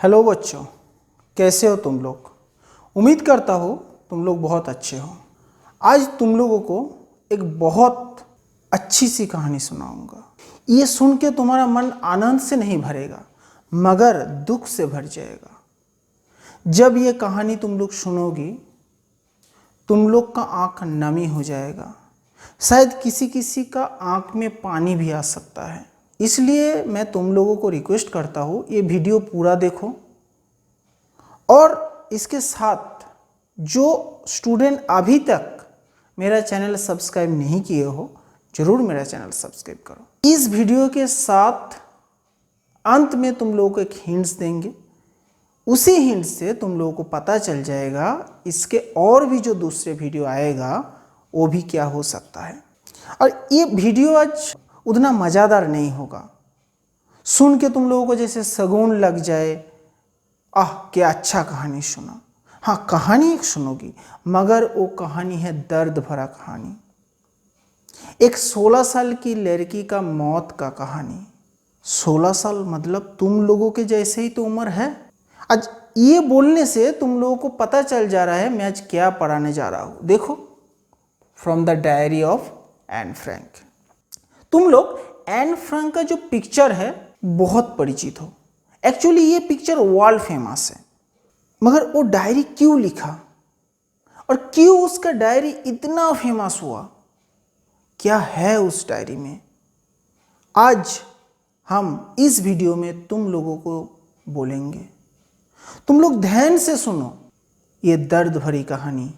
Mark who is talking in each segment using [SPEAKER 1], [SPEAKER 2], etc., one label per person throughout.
[SPEAKER 1] Hello बच्चों, कैसे हो तुम लोग। उम्मीद करता हूँ तुम लोग बहुत अच्छे हो। आज तुम लोगों को एक बहुत अच्छी सी कहानी सुनाऊंगा। ये सुन के तुम्हारा मन आनंद से नहीं भरेगा मगर दुख से भर जाएगा। जब ये कहानी तुम लोग सुनोगी तुम लोग का आंख नमी हो जाएगा। शायद किसी किसी का आंख में पानी भी आ सकता है। इसलिए मैं तुम लोगों को रिक्वेस्ट करता हूँ ये वीडियो पूरा देखो और इसके साथ जो स्टूडेंट अभी तक मेरा चैनल सब्सक्राइब नहीं किए हो जरूर मेरा चैनल सब्सक्राइब करो। इस वीडियो के साथ अंत में तुम लोगों को एक हिंट्स देंगे। उसी हिंट से तुम लोगों को पता चल जाएगा इसके और भी जो दूसरे वीडियो आएगा वो भी क्या हो सकता है। और ये वीडियो आज उतना मज़ेदार नहीं होगा। सुन के तुम लोगों को जैसे सगुन लग जाए, आह क्या अच्छा कहानी सुना। हाँ, कहानी एक सुनोगी मगर वो कहानी है दर्द भरा कहानी। एक 16 साल की लड़की का मौत का कहानी। 16 साल मतलब तुम लोगों के जैसे ही तो उम्र है। आज ये बोलने से तुम लोगों को पता चल जा रहा है मैं आज क्या पढ़ाने जा रहा हूँ। देखो, from the diary of Anne Frank. तुम लोग एन फ्रैंक का जो पिक्चर है बहुत परिचित हो। एक्चुअली ये पिक्चर वर्ल्ड फेमस है। मगर वो डायरी क्यों लिखा और क्यों उसका डायरी इतना फेमस हुआ, क्या है उस डायरी में, आज हम इस वीडियो में तुम लोगों को बोलेंगे। तुम लोग ध्यान से सुनो ये दर्द भरी कहानी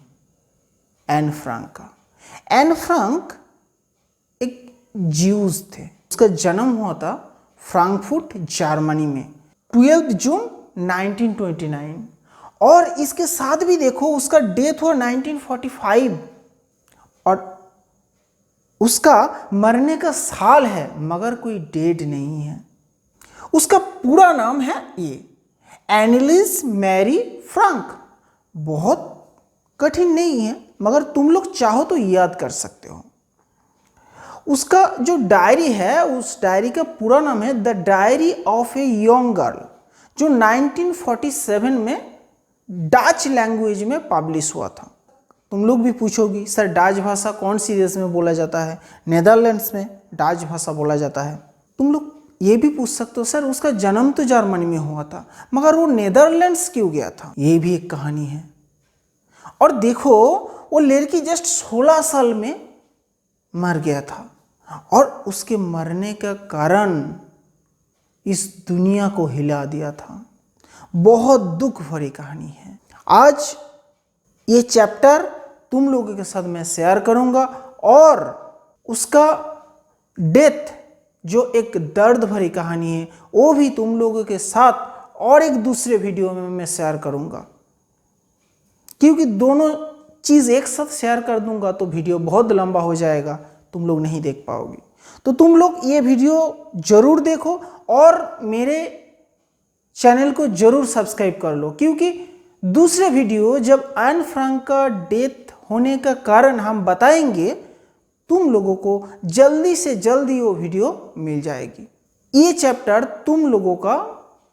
[SPEAKER 1] एन फ्रैंक का। एन फ्रैंक एक ज्यूज थे। उसका जन्म हुआ था फ्रैंकफर्ट जर्मनी में 12 जून 1929 और इसके साथ भी देखो उसका डेथ हुआ 1945 और उसका मरने का साल है मगर कोई डेट नहीं है। उसका पूरा नाम है ये एनेलिस मैरी फ्रैंक। बहुत कठिन नहीं है मगर तुम लोग चाहो तो याद कर सकते हो। उसका जो डायरी है उस डायरी का पूरा नाम है the diary of a young girl, जो 1947 में डच लैंग्वेज में पब्लिश हुआ था। तुम लोग भी पूछोगी सर डच भाषा कौन सी देश में बोला जाता है। नेदरलैंड्स में डच भाषा बोला जाता है। तुम लोग ये भी पूछ सकते हो सर उसका जन्म तो जर्मनी में हुआ था मगर वो नेदरलैंड्स क्यों गया था। ये भी एक कहानी है। और देखो वो लड़की जस्ट 16 साल में मर गया था और उसके मरने का कारण इस दुनिया को हिला दिया था। बहुत दुख भरी कहानी है। आज ये चैप्टर तुम लोगों के साथ मैं शेयर करूंगा और उसका डेथ जो एक दर्द भरी कहानी है वो भी तुम लोगों के साथ और एक दूसरे वीडियो में मैं शेयर करूंगा। क्योंकि दोनों चीज़ एक साथ शेयर कर दूंगा तो वीडियो बहुत लंबा हो जाएगा, तुम लोग नहीं देख पाओगे। तो तुम लोग ये वीडियो जरूर देखो और मेरे चैनल को जरूर सब्सक्राइब कर लो। क्योंकि दूसरे वीडियो जब एन फ्रैंक का डेथ होने का कारण हम बताएंगे तुम लोगों को जल्दी से जल्दी वो वीडियो मिल जाएगी। ये चैप्टर तुम लोगों का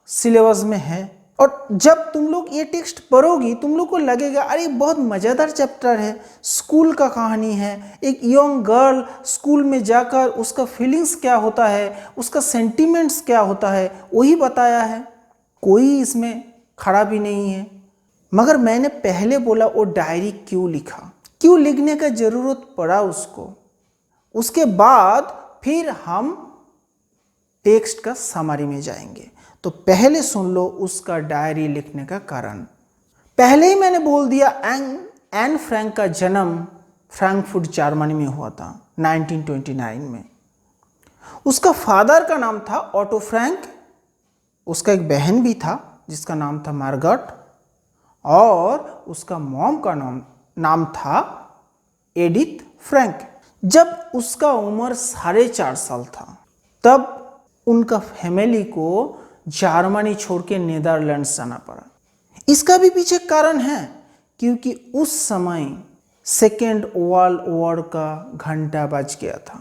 [SPEAKER 1] सिलेबस में है और जब तुम लोग ये टेक्स्ट पढ़ोगी तुम लोग को लगेगा अरे बहुत मज़ेदार चैप्टर है। स्कूल का कहानी है, एक यंग गर्ल स्कूल में जाकर उसका फीलिंग्स क्या होता है, उसका सेंटिमेंट्स क्या होता है वही बताया है। कोई इसमें खराबी नहीं है। मगर मैंने पहले बोला वो डायरी क्यों लिखा, क्यों लिखने का ज़रूरत पड़ा उसको। उसके बाद फिर हम टेक्स्ट का समरी में जाएंगे। तो पहले सुन लो उसका डायरी लिखने का कारण। पहले ही मैंने बोल दिया एन फ्रैंक का जन्म फ्रैंकफर्ट जर्मनी में हुआ था 1929 में। उसका फादर का नाम था ऑटो फ्रैंक। उसका एक बहन भी था जिसका नाम था मार्गट और उसका मॉम का नाम था एडिथ फ्रैंक। जब उसका उम्र 4.5 साल था तब उनका फैमिली को जर्मनी छोड़ के नीदरलैंड्स जाना पड़ा। इसका भी पीछे कारण है क्योंकि उस समय सेकेंड वर्ल्ड वॉर का घंटा बज गया था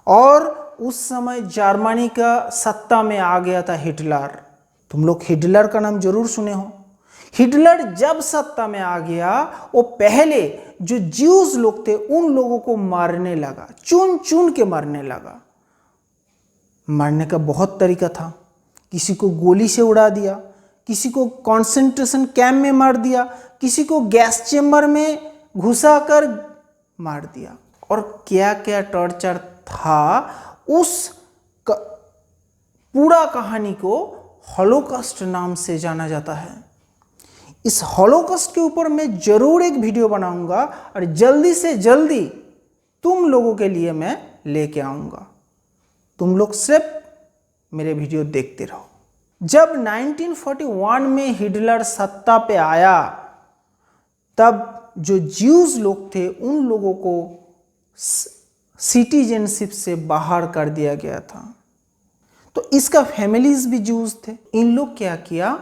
[SPEAKER 1] और उस समय जर्मनी का सत्ता में आ गया था हिटलर। तुम लोग हिटलर का नाम जरूर सुने हो। हिटलर जब सत्ता में आ गया, वो पहले जो ज्यूज लोग थे उन लोगों को मारने लगा, चुन चुन के मारने लगा। मारने का बहुत तरीका था, किसी को गोली से उड़ा दिया, किसी को कंसंट्रेशन कैंप में मार दिया, किसी को गैस चेंबर में घुसाकर मार दिया, और क्या क्या टॉर्चर था। पूरा कहानी को हॉलोकॉस्ट नाम से जाना जाता है। इस हॉलोकॉस्ट के ऊपर मैं जरूर एक वीडियो बनाऊंगा और जल्दी से जल्दी तुम लोगों के लिए मैं लेके आऊंगा। तुम लोग सिर्फ मेरे वीडियो देखते रहो। जब 1941 में हिटलर सत्ता पे आया, तब जो ज्यूज लोग थे उन लोगों को सिटीजनशिप से बाहर कर दिया गया था। तो इसका फैमिलीज भी ज्यूज थे। इन लोग क्या किया,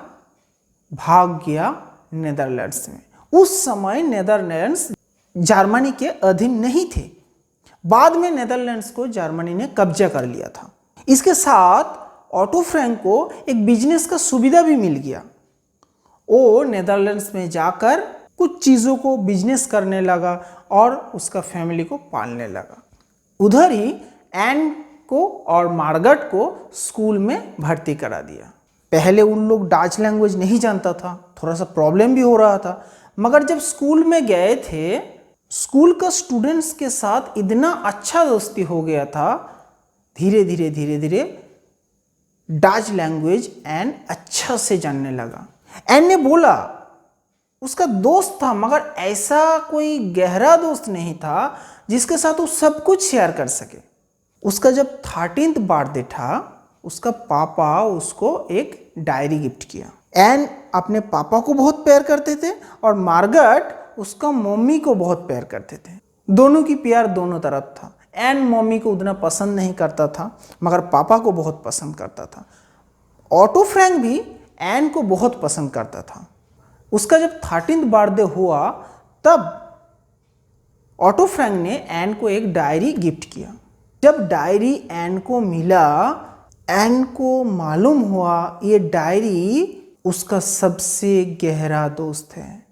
[SPEAKER 1] भाग गया नेदरलैंड्स में। उस समय नेदरलैंड्स जर्मनी के अधीन नहीं थे। बाद में नेदरलैंड्स को जर्मनी ने कब्जा कर लिया था। इसके साथ ऑटो फ्रैंक को एक बिजनेस का सुविधा भी मिल गया। वो नेदरलैंड्स में जाकर कुछ चीज़ों को बिजनेस करने लगा और उसका फैमिली को पालने लगा। उधर ही एन को और मार्गरेट को स्कूल में भर्ती करा दिया। पहले उन लोग डच लैंग्वेज नहीं जानता था, थोड़ा सा प्रॉब्लम भी हो रहा था, मगर जब स्कूल में गए थे, स्कूल का स्टूडेंट्स के साथ इतना अच्छा दोस्ती हो गया था, धीरे धीरे डच लैंग्वेज एन अच्छा से जानने लगा। एन ने बोला उसका दोस्त था, मगर ऐसा कोई गहरा दोस्त नहीं था जिसके साथ वो सब कुछ शेयर कर सके। उसका जब 13th बर्थडे था, उसका पापा उसको एक डायरी गिफ्ट किया। एन अपने पापा को बहुत प्यार करते थे और मार्गरेट उसका मम्मी को बहुत प्यार करते थे। दोनों की प्यार दोनों तरफ था। एन मम्मी को उतना पसंद नहीं करता था, मगर पापा को बहुत पसंद करता था। ऑटो फ्रैंक भी एन को बहुत पसंद करता था। उसका जब 13th बर्थडे हुआ, तब ऑटो फ्रैंक ने एन को एक डायरी गिफ्ट किया। जब डायरी एन को मिला, एन को मालूम हुआ ये डायरी उसका सबसे गहरा दोस्त है,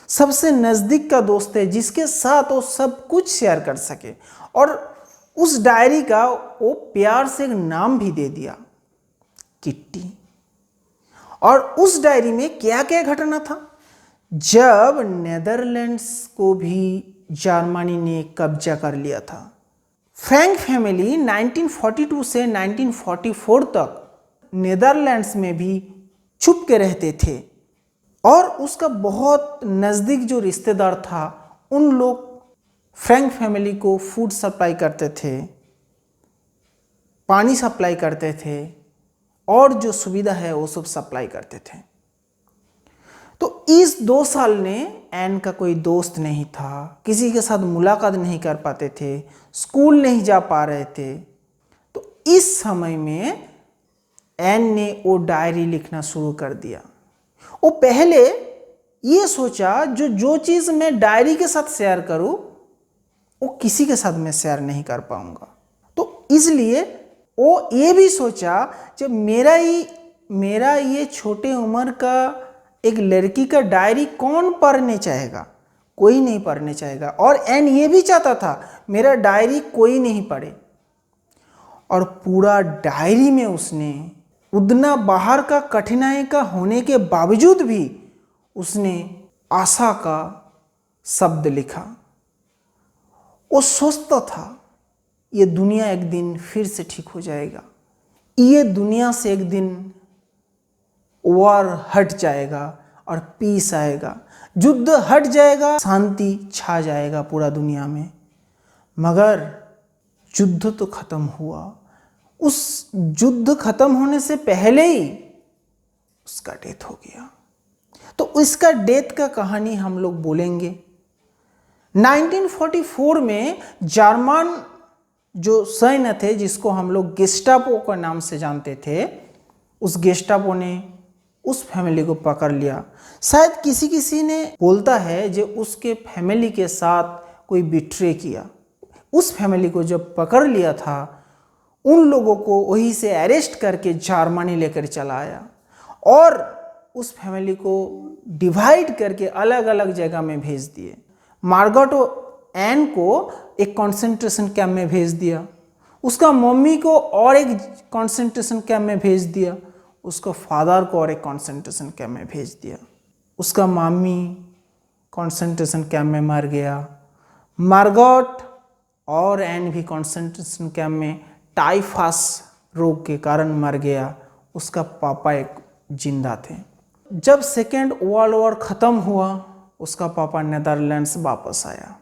[SPEAKER 1] सबसे नज़दीक का दोस्त है, जिसके साथ वो सब कुछ शेयर कर सके। और उस डायरी का वो प्यार से एक नाम भी दे दिया, किट्टी। और उस डायरी में क्या क्या घटना था। जब नेदरलैंड्स को भी जर्मनी ने कब्जा कर लिया था, फ्रैंक फैमिली 1942 से 1944 तक नेदरलैंड्स में भी छुप के रहते थे। और उसका बहुत नज़दीक जो रिश्तेदार था, उन लोग फ्रैंक फैमिली को फूड सप्लाई करते थे, पानी सप्लाई करते थे, और जो सुविधा है वो सब सप्लाई करते थे। तो इस 2 साल में एन का कोई दोस्त नहीं था, किसी के साथ मुलाकात नहीं कर पाते थे, स्कूल नहीं जा पा रहे थे। तो इस समय में एन ने वो डायरी लिखना शुरू कर दिया। वो पहले ये सोचा जो चीज़ मैं डायरी के साथ शेयर करूं, वो किसी के साथ मैं शेयर नहीं कर पाऊंगा। तो इसलिए वो ये भी सोचा, जब मेरा ये छोटे उम्र का एक लड़की का डायरी कौन पढ़ने चाहेगा, कोई नहीं पढ़ने चाहेगा। और एन ये भी चाहता था मेरा डायरी कोई नहीं पढ़े। और पूरा डायरी में उसने उतना बाहर का कठिनाई का होने के बावजूद भी उसने आशा का शब्द लिखा। वो सोचता था ये दुनिया एक दिन फिर से ठीक हो जाएगा, ये दुनिया से एक दिन वॉर हट जाएगा और पीस आएगा, युद्ध हट जाएगा, शांति छा जाएगा पूरा दुनिया में। मगर युद्ध तो खत्म हुआ। उस युद्ध खत्म होने से पहले ही उसका डेथ हो गया। तो इसका डेथ का कहानी हम लोग बोलेंगे। 1944 में जर्मन जो सैन्य थे, जिसको हम लोग गेस्टापो का नाम से जानते थे, उस गेस्टापो ने उस फैमिली को पकड़ लिया। शायद किसी ने बोलता है जो उसके फैमिली के साथ कोई बिट्रे किया। उस फैमिली को जब पकड़ लिया था, उन लोगों को वहीं से अरेस्ट करके जर्मनी लेकर चला आया। और उस फैमिली को डिवाइड करके अलग अलग जगह में भेज दिए। मार्गरेट और एन को एक कंसंट्रेशन कैंप में भेज दिया, उसका मम्मी को और एक कंसंट्रेशन कैंप में भेज दिया, उसका फादर को और एक कंसंट्रेशन कैंप में भेज दिया, उसका मामी कंसंट्रेशन कैंप में मर गया, मार्गरेट और एन भी कंसंट्रेशन कैंप में टाइफस रोग के कारण मर गया, उसका पापा एक जिंदा थे। जब सेकेंड वर्ल्ड वॉर ख़त्म हुआ, उसका पापा नीदरलैंड्स वापस आया।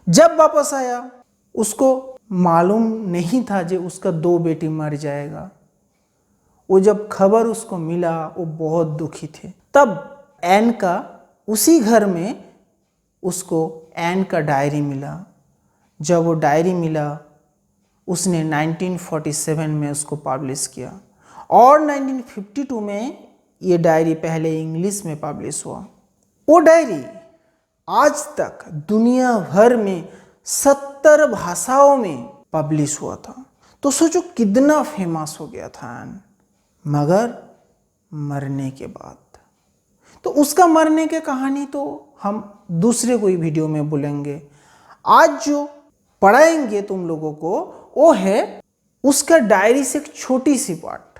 [SPEAKER 1] जब वापस आया उसको मालूम नहीं था कि उसका 2 बेटी मर जाएगा। वो जब खबर उसको मिला वो बहुत दुखी थे। तब एन का उसी घर में उसको एन का डायरी मिला। जब वो डायरी मिला उसने 1947 में उसको पब्लिश किया और 1952 में ये डायरी पहले इंग्लिश में पब्लिश हुआ। वो डायरी आज तक दुनिया भर में 70 भाषाओं में पब्लिश हुआ था। तो सोचो कितना फेमस हो गया था एन, मगर मरने के बाद। तो उसका मरने की कहानी तो हम दूसरे कोई वीडियो में बोलेंगे। आज जो पढ़ाएंगे तुम लोगों को वो है उसका डायरी से एक छोटी सी पार्ट,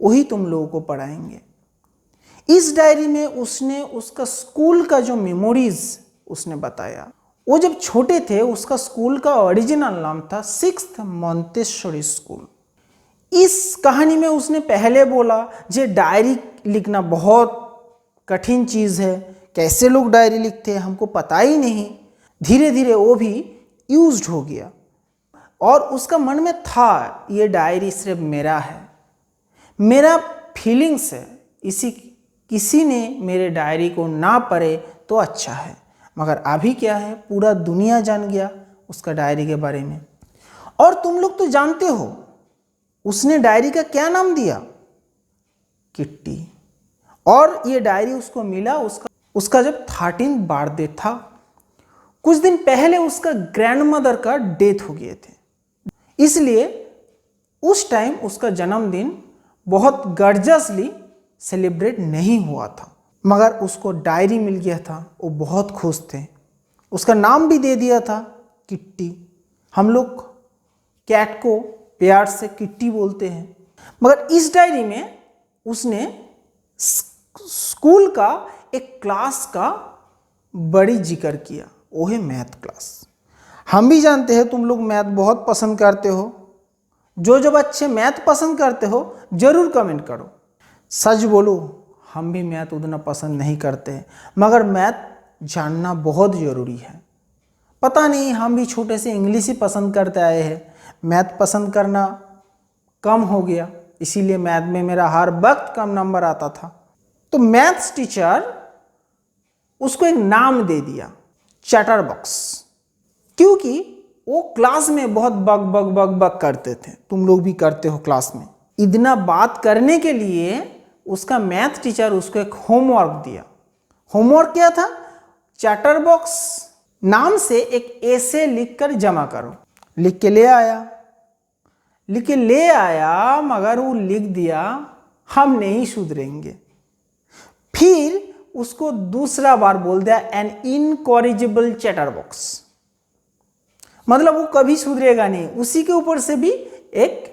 [SPEAKER 1] वही तुम लोगों को पढ़ाएंगे। इस डायरी में उसने उसका स्कूल का जो मेमोरीज उसने बताया। वो जब छोटे थे उसका स्कूल का ओरिजिनल नाम था 6th मॉन्टेसरी स्कूल। इस कहानी में उसने पहले बोला जे डायरी लिखना बहुत कठिन चीज़ है, कैसे लोग डायरी लिखते हैं हमको पता ही नहीं। धीरे धीरे वो भी यूज्ड हो गया और उसका मन में था ये डायरी सिर्फ मेरा है, मेरा फीलिंग्स है, किसी ने मेरे डायरी को ना पढ़े तो अच्छा है। मगर अभी क्या है, पूरा दुनिया जान गया उसका डायरी के बारे में। और तुम लोग तो जानते हो उसने डायरी का क्या नाम दिया, किट्टी। और ये डायरी उसको मिला उसका जब 13 बर्थडे था। कुछ दिन पहले उसका ग्रैंडमदर का डेथ हो गए थे, इसलिए उस टाइम उसका जन्मदिन बहुत गर्जसली सेलिब्रेट नहीं हुआ था। मगर उसको डायरी मिल गया था, वो बहुत खुश थे। उसका नाम भी दे दिया था किट्टी। हम लोग कैट को प्यार से किट्टी बोलते हैं। मगर इस डायरी में उसने स्कूल का एक क्लास का बड़ी जिक्र किया, वो है मैथ क्लास। हम भी जानते हैं तुम लोग मैथ बहुत पसंद करते हो। जो बच्चे मैथ पसंद करते हो जरूर कमेंट करो। सच बोलो हम भी मैथ उतना पसंद नहीं करते, मगर मैथ जानना बहुत ज़रूरी है। पता नहीं हम भी छोटे से इंग्लिश ही पसंद करते आए हैं, मैथ पसंद करना कम हो गया, इसीलिए मैथ में मेरा हर वक्त कम नंबर आता था। तो मैथ्स टीचर उसको एक नाम दे दिया, चैटरबॉक्स, क्योंकि वो क्लास में बहुत बग बग बग बग करते थे। तुम लोग भी करते हो क्लास में। इतना बात करने के लिए उसका मैथ टीचर उसको एक होमवर्क दिया। होमवर्क क्या था, चैटरबॉक्स नाम से एक ऐसे लिखकर जमा करो। लिख के ले आया, मगर वो लिख दिया हम नहीं सुधरेंगे। फिर उसको दूसरा बार बोल दिया एन इनकॉरिजिबल चैटरबॉक्स, मतलब वो कभी सुधरेगा नहीं। उसी के ऊपर से भी एक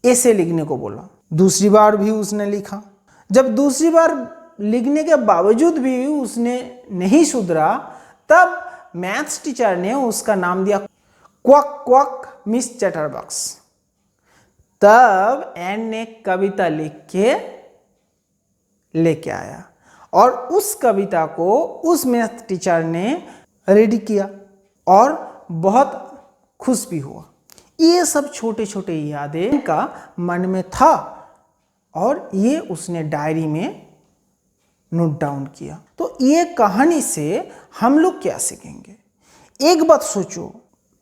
[SPEAKER 1] ऐसे लिखने को बोला। दूसरी बार भी उसने लिखा। जब दूसरी बार लिखने के बावजूद भी उसने नहीं सुधरा, तब मैथ्स टीचर ने उसका नाम दिया क्वक क्वक मिस चैटरबॉक्स। तब एन ने कविता लिख के लेके आया और उस कविता को उस मैथ टीचर ने रीड किया और बहुत खुश भी हुआ। ये सब छोटे छोटे यादें का मन में था और ये उसने डायरी में नोट डाउन किया। तो ये कहानी से हम लोग क्या सीखेंगे? एक बात सोचो,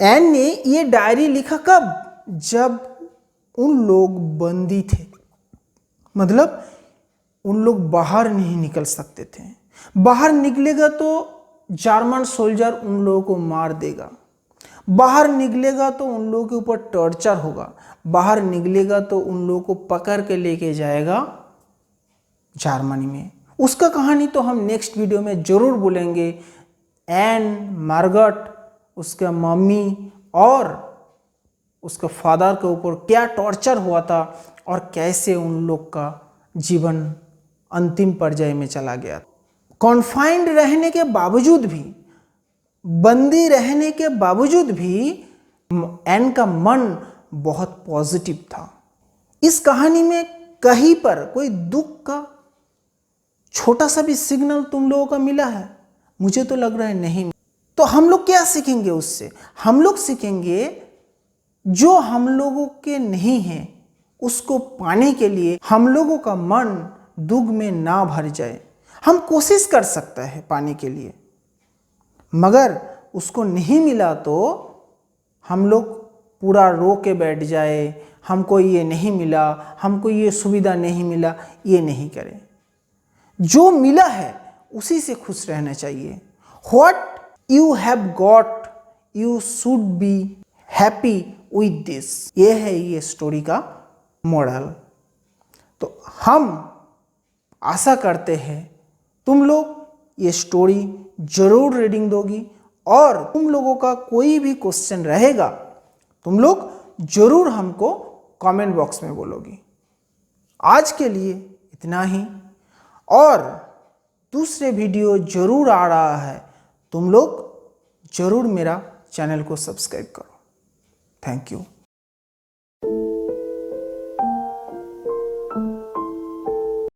[SPEAKER 1] एन ने ये डायरी लिखा कब? जब उन लोग बंदी थे, मतलब उन लोग बाहर नहीं निकल सकते थे। बाहर निकलेगा तो जर्मन सोल्जर उन लोगों को मार देगा, बाहर निकलेगा तो उन लोगों के ऊपर टॉर्चर होगा, बाहर निकलेगा तो उन लोगों को पकड़ के लेके जाएगा जर्मनी में। उसका कहानी तो हम नेक्स्ट वीडियो में ज़रूर बोलेंगे। एन, मार्गट, उसका मम्मी और उसका फादर के ऊपर क्या टॉर्चर हुआ था और कैसे उन लोग का जीवन अंतिम पर्याय में चला गया। कॉन्फाइंड रहने के बावजूद भी, बंदी रहने के बावजूद भी एन का मन बहुत पॉजिटिव था। इस कहानी में कहीं पर कोई दुख का छोटा सा भी सिग्नल तुम लोगों का मिला है? मुझे तो लग रहा है नहीं। तो हम लोग क्या सीखेंगे उससे? हम लोग सीखेंगे जो हम लोगों के नहीं है उसको पाने के लिए हम लोगों का मन दुख में ना भर जाए। हम कोशिश कर सकते हैं पाने के लिए, मगर उसको नहीं मिला तो हम लोग पूरा रो के बैठ जाए, हमको ये नहीं मिला, हमको ये सुविधा नहीं मिला, ये नहीं करें। जो मिला है उसी से खुश रहना चाहिए। What you have got, you should be happy with this। ये है ये स्टोरी का मॉडल। तो हम आशा करते हैं तुम लोग ये स्टोरी जरूर रीडिंग दोगी और तुम लोगों का कोई भी क्वेश्चन रहेगा तुम लोग जरूर हमको कमेंट बॉक्स में बोलोगी। आज के लिए इतना ही, और दूसरे वीडियो जरूर आ रहा है। तुम लोग जरूर मेरा चैनल को सब्सक्राइब करो। Thank you.